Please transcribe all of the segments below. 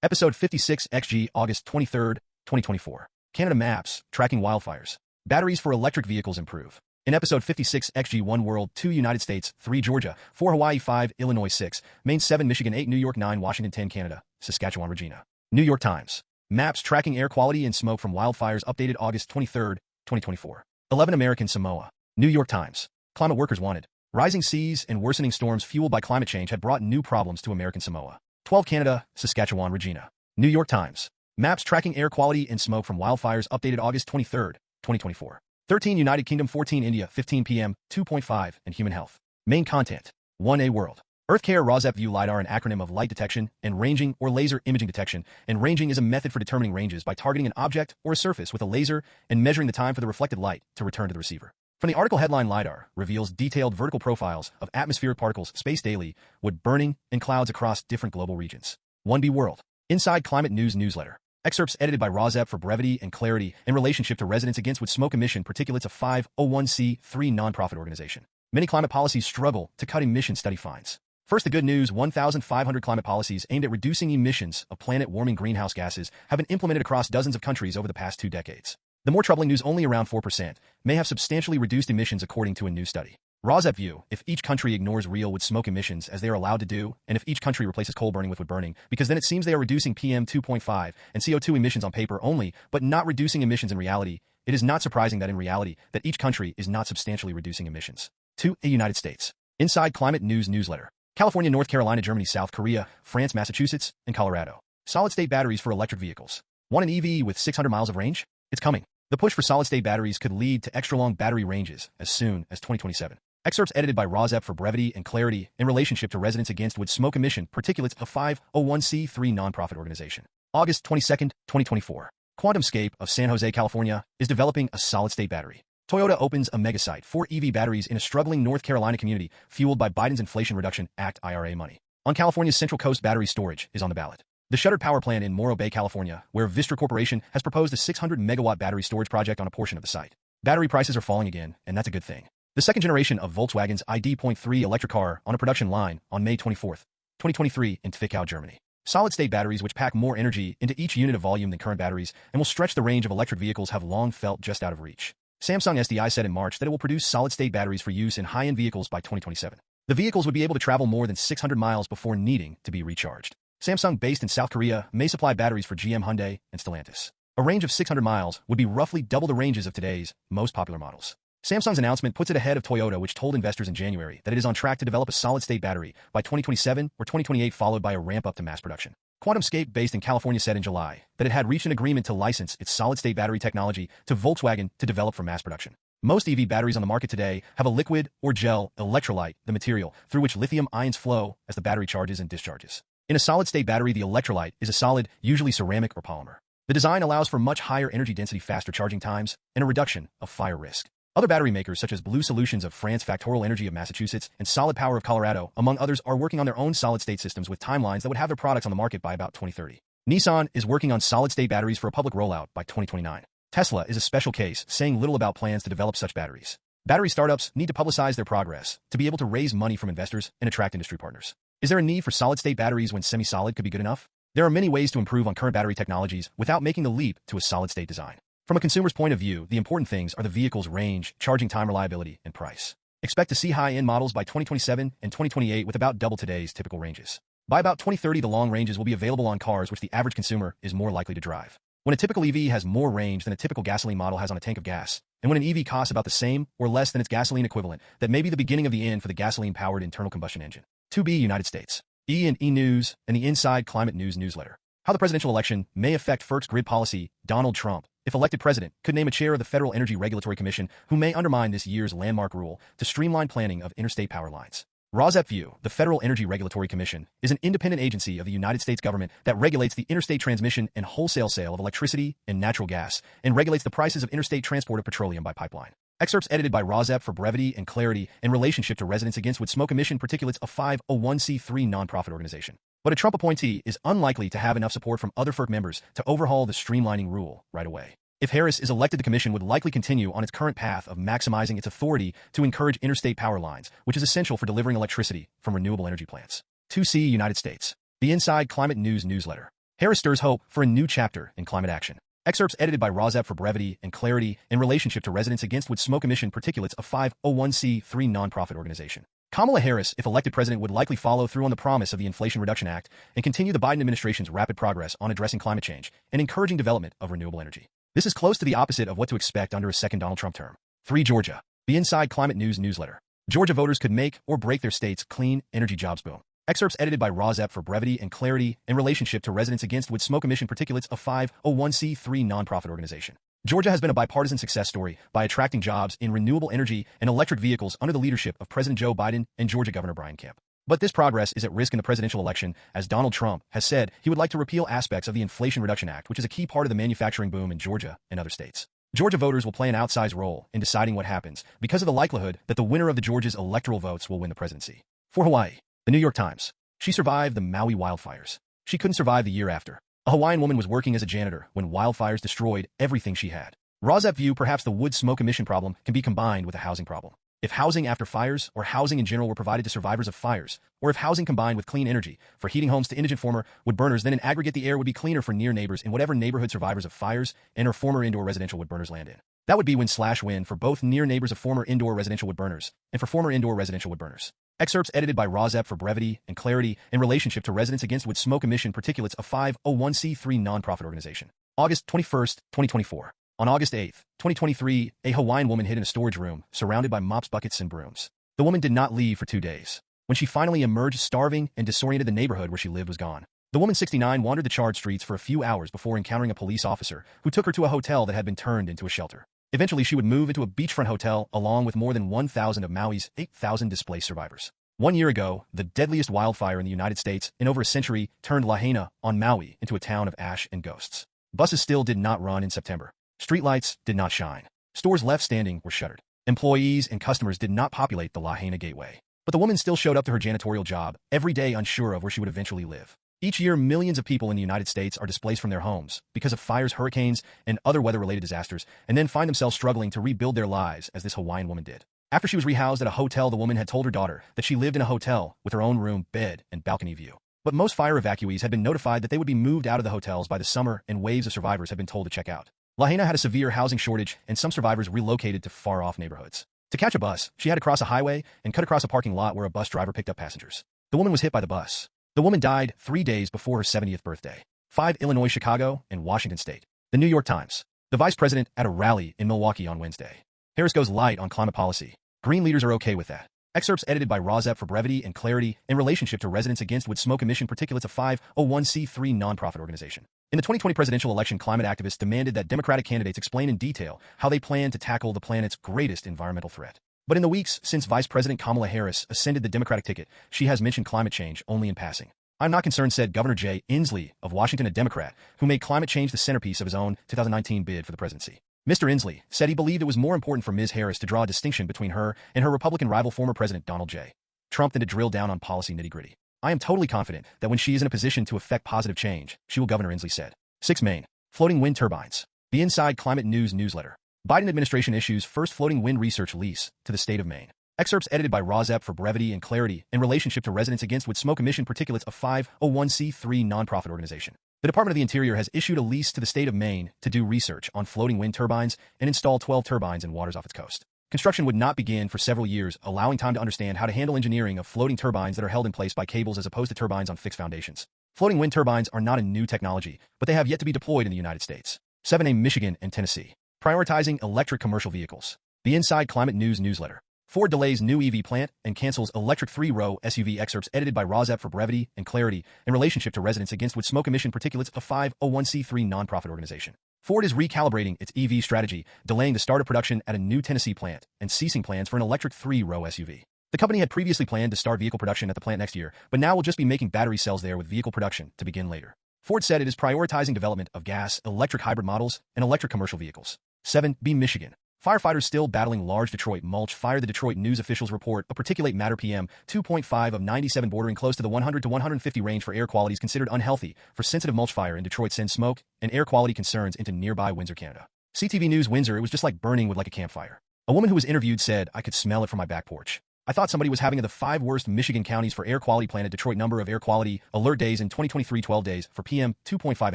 Episode 56 XG, August 23, 2024. Canada Maps, Tracking Wildfires. Batteries for electric vehicles improve. In Episode 56 XG, 1 World, 2 United States, 3 Georgia, 4 Hawaii, 5 Illinois, 6 Maine, 7 Michigan, 8 New York, 9 Washington, 10 Canada, Saskatchewan, Regina. New York Times. Maps tracking air quality and smoke from wildfires updated August 23, 2024. 11 American Samoa. New York Times. Climate workers wanted. Rising seas and worsening storms fueled by climate change had brought new problems to American Samoa. 12 Canada, Saskatchewan, Regina. New York Times. Maps tracking air quality and smoke from wildfires updated August 23, 2024. 13 United Kingdom, 14 India, 15 p.m., 2.5 and human health. Main content. 1A World. EarthCare ROSEP View LiDAR, an acronym of light detection and ranging or laser imaging detection, and ranging is a method for determining ranges by targeting an object or a surface with a laser and measuring the time for the reflected light to return to the receiver. From the article headline, LiDAR reveals detailed vertical profiles of atmospheric particles, space daily, wood burning, and clouds across different global regions. 1B World. Inside Climate News Newsletter. Excerpts edited by ROSEP for brevity and clarity in relationship to Residents Against Wood Smoke Emission Particulates, a 501c3 nonprofit organization. Many climate policies struggle to cut emission study finds. First, the good news: 1,500 climate policies aimed at reducing emissions of planet-warming greenhouse gases have been implemented across dozens of countries over the past 2 decades. The more troubling news: only around 4% may have substantially reduced emissions according to a new study. ROSEP View: if each country ignores real wood smoke emissions as they are allowed to do, and if each country replaces coal burning with wood burning, because then it seems they are reducing PM 2.5 and CO2 emissions on paper only, but not reducing emissions in reality, it is not surprising that in reality, that each country is not substantially reducing emissions. 2. United States. Inside Climate News Newsletter. California, North Carolina, Germany, South Korea, France, Massachusetts, and Colorado. Solid-state batteries for electric vehicles. Want an EV with 600 miles of range? It's coming. The push for solid-state batteries could lead to extra-long battery ranges as soon as 2027. Excerpts edited by ROSEP for brevity and clarity in relationship to Residents Against Wood Smoke Emission Particulates, a 501c3 nonprofit organization. August 22, 2024. QuantumScape of San Jose, California, is developing a solid-state battery. Toyota opens a megasite for EV batteries in a struggling North Carolina community fueled by Biden's Inflation Reduction Act IRA money. On California's Central Coast, battery storage is on the ballot. The shuttered power plant in Morro Bay, California, where Vistra Corporation has proposed a 600-megawatt battery storage project on a portion of the site. Battery prices are falling again, and that's a good thing. The second generation of Volkswagen's ID.3 electric car on a production line on May 24, 2023 in Twickau, Germany. Solid-state batteries, which pack more energy into each unit of volume than current batteries and will stretch the range of electric vehicles, have long felt just out of reach. Samsung SDI said in March that it will produce solid-state batteries for use in high-end vehicles by 2027. The vehicles would be able to travel more than 600 miles before needing to be recharged. Samsung, based in South Korea, may supply batteries for GM, Hyundai, and Stellantis. A range of 600 miles would be roughly double the ranges of today's most popular models. Samsung's announcement puts it ahead of Toyota, which told investors in January that it is on track to develop a solid-state battery by 2027 or 2028, followed by a ramp-up to mass production. QuantumScape, based in California, said in July that it had reached an agreement to license its solid-state battery technology to Volkswagen to develop for mass production. Most EV batteries on the market today have a liquid or gel electrolyte, the material through which lithium ions flow as the battery charges and discharges. In a solid-state battery, the electrolyte is a solid, usually ceramic or polymer. The design allows for much higher energy density, faster charging times, and a reduction of fire risk. Other battery makers such as Blue Solutions of France, Factorial Energy of Massachusetts, and Solid Power of Colorado, among others, are working on their own solid-state systems with timelines that would have their products on the market by about 2030. Nissan is working on solid-state batteries for a public rollout by 2029. Tesla is a special case, saying little about plans to develop such batteries. Battery startups need to publicize their progress to be able to raise money from investors and attract industry partners. Is there a need for solid-state batteries when semi-solid could be good enough? There are many ways to improve on current battery technologies without making the leap to a solid-state design. From a consumer's point of view, the important things are the vehicle's range, charging time, reliability, and price. Expect to see high-end models by 2027 and 2028 with about double today's typical ranges. By about 2030, the long ranges will be available on cars which the average consumer is more likely to drive. When a typical EV has more range than a typical gasoline model has on a tank of gas, and when an EV costs about the same or less than its gasoline equivalent, that may be the beginning of the end for the gasoline-powered internal combustion engine. 2B United States. E&E News and the Inside Climate News Newsletter. How the presidential election may affect FERC's grid policy. Donald Trump, if elected president, could name a chair of the Federal Energy Regulatory Commission who may undermine this year's landmark rule to streamline planning of interstate power lines. ROSEP View: the Federal Energy Regulatory Commission is an independent agency of the United States government that regulates the interstate transmission and wholesale sale of electricity and natural gas and regulates the prices of interstate transport of petroleum by pipeline. Excerpts edited by ROSEP for brevity and clarity in relationship to Residents Against Wood Smoke Emission Particulates, a 501c3 nonprofit organization. But a Trump appointee is unlikely to have enough support from other FERC members to overhaul the streamlining rule right away. If Harris is elected, the commission would likely continue on its current path of maximizing its authority to encourage interstate power lines, which is essential for delivering electricity from renewable energy plants. 2C United States. The Inside Climate News Newsletter. Harris stirs hope for a new chapter in climate action. Excerpts edited by Rozep for brevity and clarity in relationship to residents against wood smoke emission particulates of 501c3 nonprofit organization. Kamala Harris, if elected president, would likely follow through on the promise of the Inflation Reduction Act and continue the Biden administration's rapid progress on addressing climate change and encouraging development of renewable energy. This is close to the opposite of what to expect under a second Donald Trump term. 3. Georgia. The Inside Climate News newsletter. Georgia voters could make or break their state's clean energy jobs boom. Excerpts edited by Rozep for brevity and clarity in relationship to residents against wood smoke emission particulates of 501c3 nonprofit organization. Georgia has been a bipartisan success story by attracting jobs in renewable energy and electric vehicles under the leadership of President Joe Biden and Georgia Governor Brian Kemp. But this progress is at risk in the presidential election, as Donald Trump has said he would like to repeal aspects of the Inflation Reduction Act, which is a key part of the manufacturing boom in Georgia and other states. Georgia voters will play an outsized role in deciding what happens because of the likelihood that the winner of the Georgia's electoral votes will win the presidency. For Hawaii, the New York Times. She survived the Maui wildfires. She couldn't survive the year after. A Hawaiian woman was working as a janitor when wildfires destroyed everything she had. Rozep view perhaps the wood smoke emission problem can be combined with a housing problem. If housing after fires or housing in general were provided to survivors of fires, or if housing combined with clean energy for heating homes to indigent former wood burners, then in aggregate the air would be cleaner for near neighbors in whatever neighborhood survivors of fires and or former indoor residential wood burners land in. That would be win-win for both near neighbors of former indoor residential wood burners and for former indoor residential wood burners. Excerpts edited by Rozep for brevity and clarity in relationship to residents against wood smoke emission particulates of 501c3 nonprofit organization. August 21, 2024. On August 8, 2023, a Hawaiian woman hid in a storage room surrounded by mops, buckets, and brooms. The woman did not leave for 2 days. When she finally emerged, starving and disoriented, the neighborhood where she lived was gone. The woman, 69, wandered the charred streets for a few hours before encountering a police officer who took her to a hotel that had been turned into a shelter. Eventually, she would move into a beachfront hotel along with more than 1,000 of Maui's 8,000 displaced survivors. 1 year ago, the deadliest wildfire in the United States in over a century turned Lahaina on Maui into a town of ash and ghosts. Buses still did not run in September. Streetlights did not shine. Stores left standing were shuttered. Employees and customers did not populate the Lahaina gateway. But the woman still showed up to her janitorial job, every day unsure of where she would eventually live. Each year, millions of people in the United States are displaced from their homes because of fires, hurricanes, and other weather-related disasters, and then find themselves struggling to rebuild their lives as this Hawaiian woman did. After she was rehoused at a hotel, the woman had told her daughter that she lived in a hotel with her own room, bed, and balcony view. But most fire evacuees had been notified that they would be moved out of the hotels by the summer, and waves of survivors had been told to check out. Lahaina had a severe housing shortage, and some survivors relocated to far-off neighborhoods. To catch a bus, she had to cross a highway and cut across a parking lot where a bus driver picked up passengers. The woman was hit by the bus. The woman died 3 days before her 70th birthday. 5. Illinois, Chicago, and Washington State. The New York Times. The vice president at a rally in Milwaukee on Wednesday. Harris goes light on climate policy. Green leaders are okay with that. Excerpts edited by Rozep for brevity and clarity in relationship to residents against wood smoke emission particulates of 501c3 nonprofit organization. In the 2020 presidential election, climate activists demanded that Democratic candidates explain in detail how they plan to tackle the planet's greatest environmental threat. But in the weeks since Vice President Kamala Harris ascended the Democratic ticket, she has mentioned climate change only in passing. "I'm not concerned," said Governor Jay Inslee of Washington, a Democrat, who made climate change the centerpiece of his own 2019 bid for the presidency. Mr. Inslee said he believed it was more important for Ms. Harris to draw a distinction between her and her Republican rival, former President Donald J. Trump, than to drill down on policy nitty-gritty. "I am totally confident that when she is in a position to effect positive change, she will," Governor Inslee said. 6. Maine. Floating wind turbines. The Inside Climate News newsletter. Biden administration issues first floating wind research lease to the state of Maine. Excerpts edited by Rozep for brevity and clarity in relationship to residents against wood smoke emission particulates of 501c3 nonprofit organization. The Department of the Interior has issued a lease to the state of Maine to do research on floating wind turbines and install 12 turbines in waters off its coast. Construction would not begin for several years, allowing time to understand how to handle engineering of floating turbines that are held in place by cables as opposed to turbines on fixed foundations. Floating wind turbines are not a new technology, but they have yet to be deployed in the United States. 7. Michigan and Tennessee. Prioritizing electric commercial vehicles. The Inside Climate News newsletter. Ford delays new EV plant and cancels electric 3-row SUV. Excerpts edited by Rozep for brevity and clarity in relationship to residents against wood smoke emission particulates of 501c3 nonprofit organization. Ford is recalibrating its EV strategy, delaying the start of production at a new Tennessee plant and ceasing plans for an electric 3-row SUV. The company had previously planned to start vehicle production at the plant next year, but now will just be making battery cells there with vehicle production to begin later. Ford said it is prioritizing development of gas, electric hybrid models, and electric commercial vehicles. 7. Michigan. Firefighters still battling large Detroit mulch fire. The Detroit News officials report a particulate matter PM 2.5 of 97 bordering close to the 100 to 150 range for air quality is considered unhealthy for sensitive mulch fire in Detroit sends smoke and air quality concerns into nearby Windsor, Canada. CTV News Windsor, it was just like burning wood like a campfire. A woman who was interviewed said, "I could smell it from my back porch." I thought somebody was having the 5 worst Michigan counties for air quality plan at Detroit number of air quality alert days in 2023 12 days for PM 2.5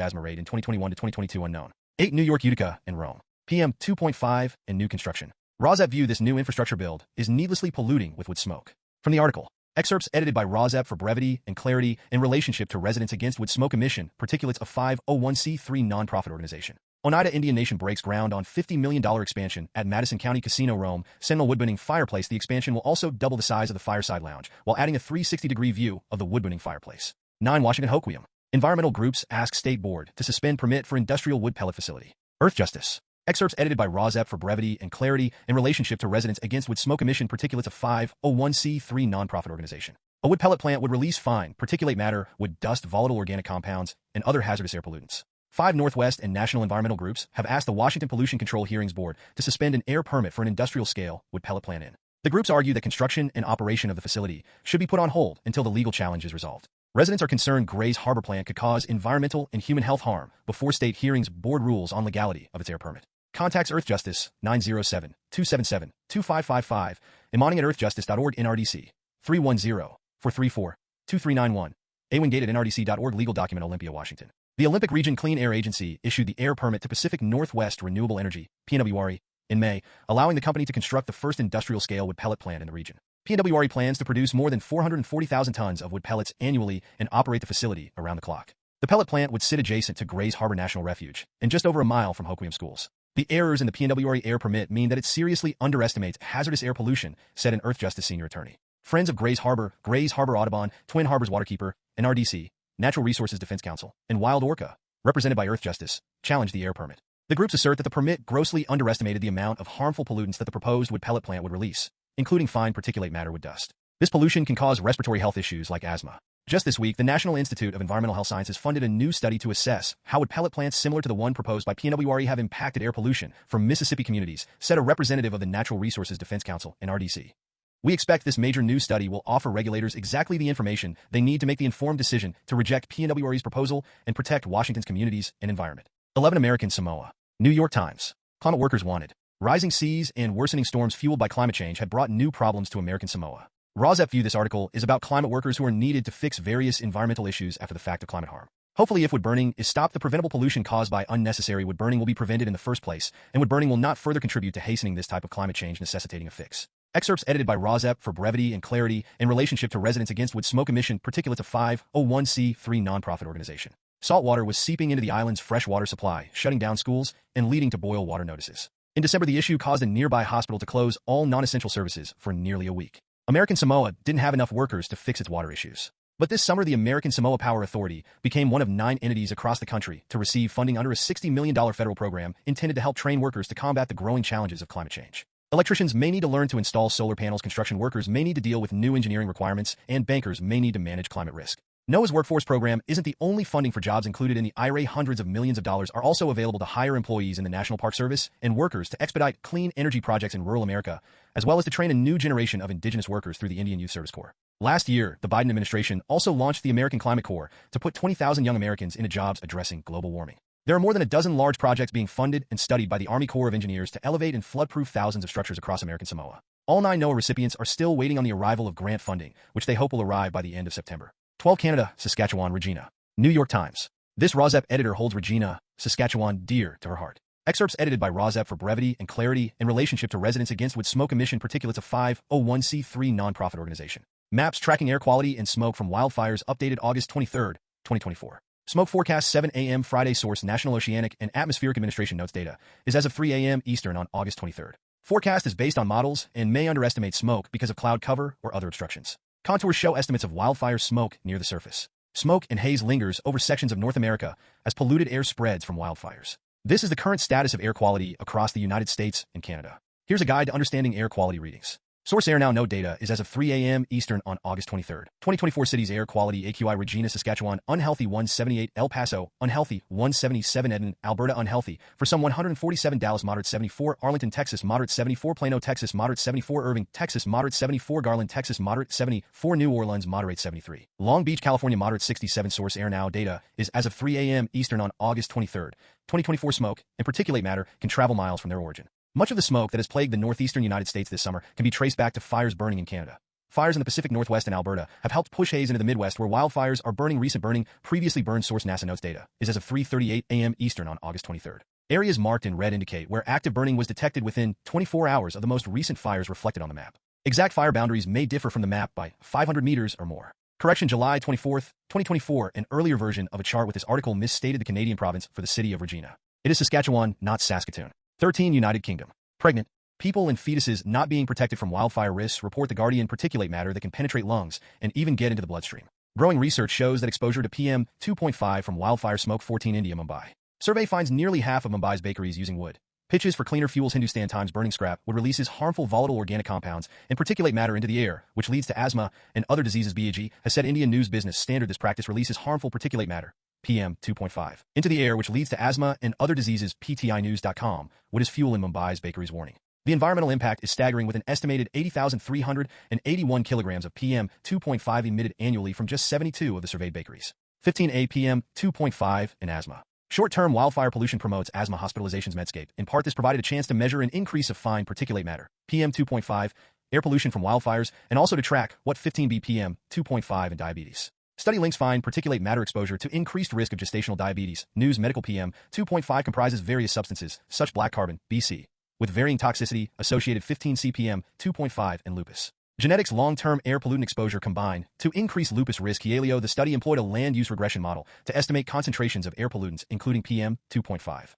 asthma rate in 2021 to 2022 unknown. 8 New York, Utica, and Rome. PM 2.5 and new construction. Rosep view this new infrastructure build is needlessly polluting with wood smoke. From the article. Excerpts edited by Rosep for brevity and clarity in relationship to Residents Against Wood Smoke Emission Particulates of 501c3 nonprofit organization. Oneida Indian Nation breaks ground on $50 million expansion at Madison County Casino Rome, Sentinel Woodburning Fireplace. The expansion will also double the size of the Fireside Lounge, while adding a 360-degree view of the Woodburning Fireplace. 9 Washington Hoquiam. Environmental groups ask State Board to suspend permit for industrial wood pellet facility. Earth Justice. Excerpts edited by Rosep for brevity and clarity in relationship to Residents Against Wood Smoke Emission Particulates of 501c3 nonprofit organization. A wood pellet plant would release fine particulate matter, wood dust, volatile organic compounds, and other hazardous air pollutants. 5 Northwest and national environmental groups have asked the Washington Pollution Control Hearings Board to suspend an air permit for an industrial-scale wood pellet plant in. The groups argue that construction and operation of the facility should be put on hold until the legal challenge is resolved. Residents are concerned Gray's Harbor plant could cause environmental and human health harm before State Hearings Board rules on legality of its air permit. Contacts Earth Justice 907-277-2555, emailing at earthjustice.org NRDC 310-434-2391, awingate at nrdc.org. Legal document Olympia, Washington. The Olympic Region Clean Air Agency issued the air permit to Pacific Northwest Renewable Energy, PNWRE, in May, allowing the company to construct the first industrial-scale wood pellet plant in the region. PNWRE plans to produce more than 440,000 tons of wood pellets annually and operate the facility around the clock. The pellet plant would sit adjacent to Gray's Harbor National Refuge and just over a mile from Hoquiam schools. The errors in the PNWRE air permit mean that it seriously underestimates hazardous air pollution, said an Earth Justice senior attorney. Friends of Gray's Harbor Audubon, Twin Harbors Waterkeeper, NRDC, Natural Resources Defense Council, and Wild Orca, represented by Earth Justice, challenged the air permit. The groups assert that the permit grossly underestimated the amount of harmful pollutants that the proposed wood pellet plant would release, including fine particulate matter wood dust. This pollution can cause respiratory health issues like asthma. Just this week, the National Institute of Environmental Health Sciences funded a new study to assess how would pellet plants similar to the one proposed by PNWRE have impacted air pollution from Mississippi communities, said a representative of the Natural Resources Defense Council, NRDC. We expect this major new study will offer regulators exactly the information they need to make the informed decision to reject PNWRE's proposal and protect Washington's communities and environment. 11 American Samoa. New York Times. Climate workers wanted. Rising seas and worsening storms fueled by climate change have brought new problems to American Samoa. Rosep view this article is about climate workers who are needed to fix various environmental issues after the fact of climate harm. Hopefully, if wood burning is stopped, the preventable pollution caused by unnecessary wood burning will be prevented in the first place, and wood burning will not further contribute to hastening this type of climate change necessitating a fix. Excerpts edited by Rosep for brevity and clarity in relationship to Residents Against Wood Smoke Emission Particulates of 501c3 nonprofit organization. Salt water was seeping into the island's fresh water supply, shutting down schools and leading to boil water notices. In December, the issue caused a nearby hospital to close all non-essential services for nearly a week. American Samoa didn't have enough workers to fix its water issues. But this summer, the American Samoa Power Authority became one of 9 entities across the country to receive funding under a $60 million federal program intended to help train workers to combat the growing challenges of climate change. Electricians may need to learn to install solar panels, construction workers may need to deal with new engineering requirements, and bankers may need to manage climate risk. NOAA's workforce program isn't the only funding for jobs included in the IRA. Hundreds of millions of dollars are also available to hire employees in the National Park Service and workers to expedite clean energy projects in rural America, as well as to train a new generation of indigenous workers through the Indian Youth Service Corps. Last year, the Biden administration also launched the American Climate Corps to put 20,000 young Americans into jobs addressing global warming. There are more than a dozen large projects being funded and studied by the Army Corps of Engineers to elevate and flood-proof thousands of structures across American Samoa. All 9 NOAA recipients are still waiting on the arrival of grant funding, which they hope will arrive by the end of September. 12 Canada, Saskatchewan, Regina. New York Times. This Rosep editor holds Regina, Saskatchewan, dear to her heart. Excerpts edited by Rosep for brevity and clarity in relationship to Residents Against Wood Smoke Emission Particulates of 501c3 nonprofit organization. Maps tracking air quality and smoke from wildfires updated August 23, 2024. Smoke forecast 7 a.m. Friday. Source National Oceanic and Atmospheric Administration notes data is as of 3 a.m. Eastern on August 23. Forecast is based on models and may underestimate smoke because of cloud cover or other obstructions. Contours show estimates of wildfire smoke near the surface. Smoke and haze lingers over sections of North America as polluted air spreads from wildfires. This is the current status of air quality across the United States and Canada. Here's a guide to understanding air quality readings. Source Air Now node data is as of 3 a.m. Eastern on August 23. 2024 cities air quality AQI: Regina, Saskatchewan, unhealthy 178, El Paso, unhealthy 177, Edmonton, Alberta, unhealthy for some 147, Dallas, moderate 74, Arlington, Texas, moderate 74, Plano, Texas, moderate 74, Irving, Texas, moderate 74, Garland, Texas, moderate 74, New Orleans, moderate 73, Long Beach, California, moderate 67. Source Air Now data is as of 3 a.m. Eastern on August 23. 2024 smoke and particulate matter can travel miles from their origin. Much of the smoke that has plagued the northeastern United States this summer can be traced back to fires burning in Canada. Fires in the Pacific Northwest and Alberta have helped push haze into the Midwest where wildfires are burning. Recent burning previously burned source NASA notes data is as of 3:38 a.m. Eastern on August 23rd. Areas marked in red indicate where active burning was detected within 24 hours of the most recent fires reflected on the map. Exact fire boundaries may differ from the map by 500 meters or more. Correction: July 24th, 2024, an earlier version of a chart with this article misstated the Canadian province for the city of Regina. It is Saskatchewan, not Saskatoon. 13 United Kingdom. Pregnant people and fetuses not being protected from wildfire risks report the Guardian particulate matter that can penetrate lungs and even get into the bloodstream. Growing research shows that exposure to PM 2.5 from wildfire smoke. 14 India, Mumbai. Survey finds nearly half of Mumbai's bakeries using wood pitches for cleaner fuels. Hindustan Times. Burning scrap wood releases harmful volatile organic compounds and particulate matter into the air, which leads to asthma and other diseases. BAG has said Indian News Business Standard this practice releases harmful particulate matter, PM 2.5, into the air, which leads to asthma and other diseases. PTInews.com. What is fuel in Mumbai's bakeries? Warning. The environmental impact is staggering, with an estimated 80,381 kilograms of PM 2.5 emitted annually from just 72 of the surveyed bakeries. 15 PM 2.5 in asthma. Short-term wildfire pollution promotes asthma hospitalizations. Medscape. In part, this provided a chance to measure an increase of fine particulate matter, PM 2.5, air pollution from wildfires, and also to track what 15 PM 2.5 in diabetes. Study links fine particulate matter exposure to increased risk of gestational diabetes. News Medical. PM 2.5 comprises various substances, such black carbon, BC, with varying toxicity, associated 15 CPM 2.5 and lupus. Genetics. Long-term air pollutant exposure combine to increase lupus risk. Hialio. The study employed a land use regression model to estimate concentrations of air pollutants, including PM 2.5.